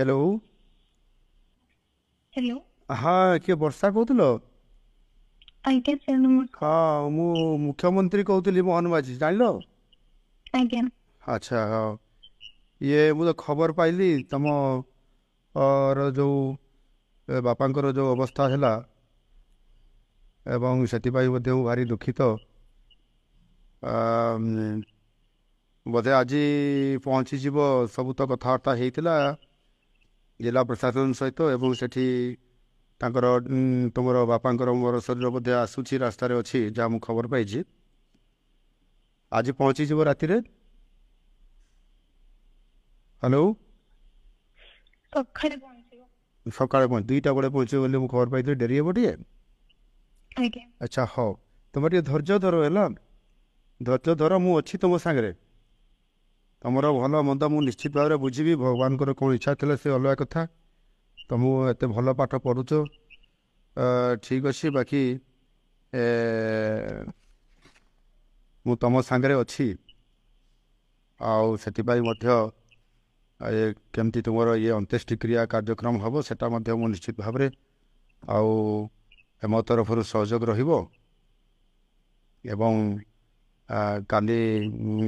Hello. Hello. हाँ किए वर्षा कहूल? आज्ञा सार नमस्कार। हाँ मु मुख्यमंत्री कहूली मोहन माझी जान। आज्ञा। अच्छा हाँ ये मु तो खबर पाइली तम और जो बापांकर जो अवस्था है एवं से भारी दुखित। बोधे आज पहुँचीज सब तो कथबार्ता होता जिला प्रशासन सहित एवं सेठी तांकर तुमर बापांकर मोर शरीर बोधे आसूची रास्तार अच्छी जहाँ मुझे खबर पाई आज पहुँचीज राति। हेलो। सकाळे पहुंचेगा। सकाଳେ पहुँच 2टा बेले पहुँचे बोली मुझे खबर पाई डेरी हे टे। आज्ञा। अच्छा हाँ तुम टे धैर्य धर है धैर्य धर मु अच्छी तुम सागर तुमर भल मंद मु निश्चित भाव में बुझी भगवान कौन इच्छा थी से अलग कथा तुम एत भल पाठ पढ़ुच ठीक अच्छे बाकी मु तुम सागर अच्छी आउ से केमती तुम ये अंत्येष्टि क्रिया कार्यक्रम हम सेटा मु निश्चित भाव में मो तरफ सहयोग रहिबो एवं काली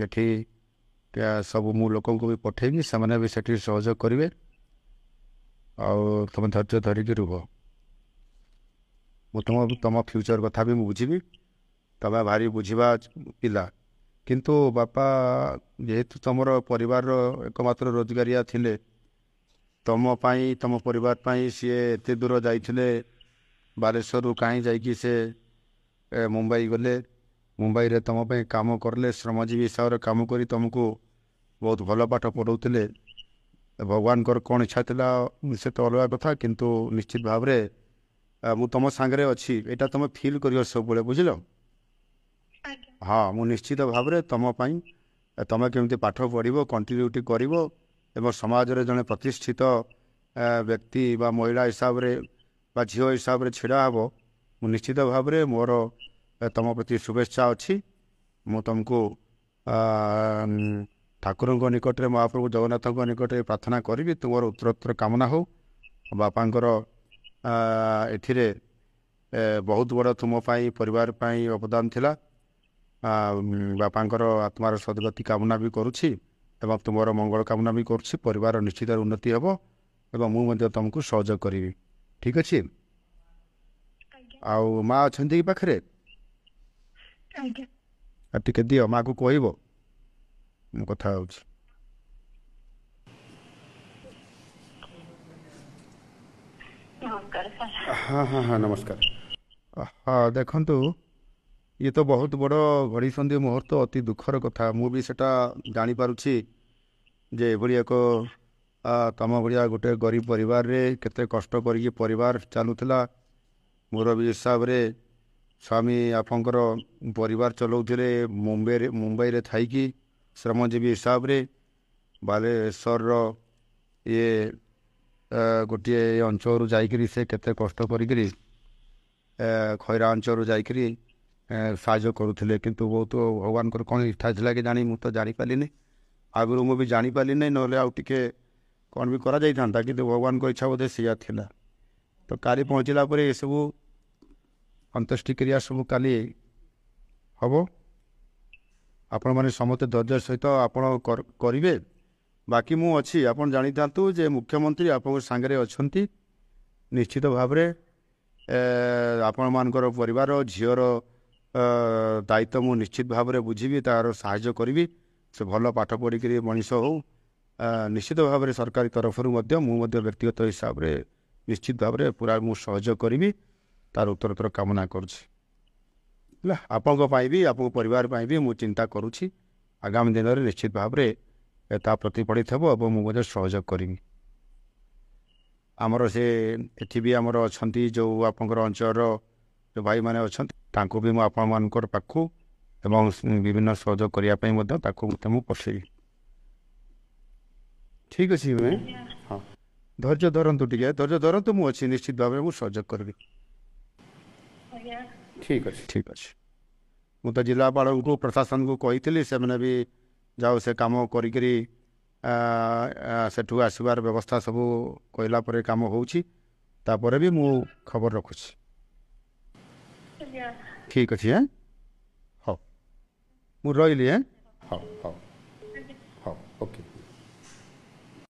एठी सब मु लोक भी पठेबी से भी सेठी सहयोग करेंगे तुम धैर्य धरिकी रुह मु तुम फ्यूचर कथा भी बुझी तुम भारी बुझा पिला किंतु बापा जेहेतु तुमर परिवार एकमात्र रोजगारिया थिले तुम पाई तुम परिवार पाई सी एत दूर जाइए बालेश्वर कहीं जाकि से मुंबई गले मुंबई रे तुम पे काम करले श्रमजीवी हिसाब से काम करी तुमको बहुत भल पाठ पढ़ाऊे भगवान कौन इच्छा थिला से तो अलग कथा किंतु निश्चित भाव में मु तुम सांगे अच्छी यहाँ तुम फिल कर सब बुझल। आज्ञा। हाँ मु निश्चित भाव में तुम तुम केमती पाठ पढ़ो कंटिन्यूटी कर समाज रे जड़े प्रतिष्ठित व्यक्ति बा महिला हिसाब रे बा झील हिसाब से ढड़ा हे मु निश्चित भाव में मोर तुम प्रति शुभेच्छा अच्छी मु तुमको ठाकुर निकट में महाप्रभु जगन्नाथ निकट में प्रार्थना करी तुम उत्तरोत्तर कामना हो बापांकर एथिरे बहुत बड़ तुम परिवार अवदान थिला बापांकर आत्मार सद्गति कामना भी करुछि एवं तुमर मंगल कामना भी करुछि परिवार निश्चित उन्नति हेबो एवं मु तुमको सहयोग करी ठीक अच्छे। आज्ञा। आउ माँ अच्छा कि पाखे आज्ञा। टिके दियो माँ को कह कथा हो। नमस्कार सर। हाँ हाँ हाँ नमस्कार। हाँ देखंतु ये तो बहुत बड़ घड़ी संधि मुहूर्त अति दुखर कथा मु भी सेटा जानी पारुछि जे एभली एक तम भलिया गोटे गरीब परिवार रे केते कष्ट करिक परिवार चलुला मोर भी हिसाब रे स्वामी आपंकर परिवार चलाउथिले मुंबई रे थाइकी श्रमजीवी हिसाब रे बालेश्वर ये गोटे अंचल जाइकरी से केते कष्ट करिकरी खैरा अंचल जाइकरी साहाଯ୍य करुले किंतु बहुत भगवान कौन इच्छा था कि जानी मुझे तो जापारि आगुरी मु भी जापारि ना आउ टे कौन भी करा था कि भगवान को इच्छा बोधे सीया थिला तो काली पहुँचला ये सब अंत्येष्टि क्रिया सब काली हम आपण मैंने समस्त धैर्य सहित आपण करेंगे बाकी मु अच्छी आप जानी था जे मुख्यमंत्री आप सांगे अच्छा निश्चित भाव में आपण मानकर परिवार झीर दायित्व मु निश्चित भाव में बुझी तार साहाय्य करी से भल पाठ पढ़िक मनीष हो निश्चित भाव में सरकारी तरफ व्यक्तिगत हिसाब से निश्चित भाव में पूरा मु सहयोग करी तार उत्तरोत्तर कामना करुँच आपण भी आप परिवार भी मु चिंता करुँची आगामी दिन में निश्चित भाव में ता प्रतिफलित हे और मुझे सहयोग करी आमर से एठी भी आमर अच्छा जो आपंकर अंचल जो भाई मैंने अच्छा तांको भी मुझे पाखु एवं विभिन्न सहयोग करने पठेबी ठीक अच्छे मैं हाँ धैर्य धरतु टे धैर्य धरतु मुझे निश्चित भाव में सहयोग करी ठीक अच्छे मु तो जिलापाल को प्रशासन को कही से मैंने भी जाओ से कम करी ସେଠୁ ଆସିବାର ବ୍ୟବସ୍ଥା ସବୁ କହିଲା ପରେ କାମ ହେଉଛି ତାପରେ ବି ମୁଁ ଖବର ରଖୁଛି ଆଜ୍ଞା। ଠିକ୍ ଅଛି ହଉ ମୁଁ ରହିଲି ହଉ ହଉ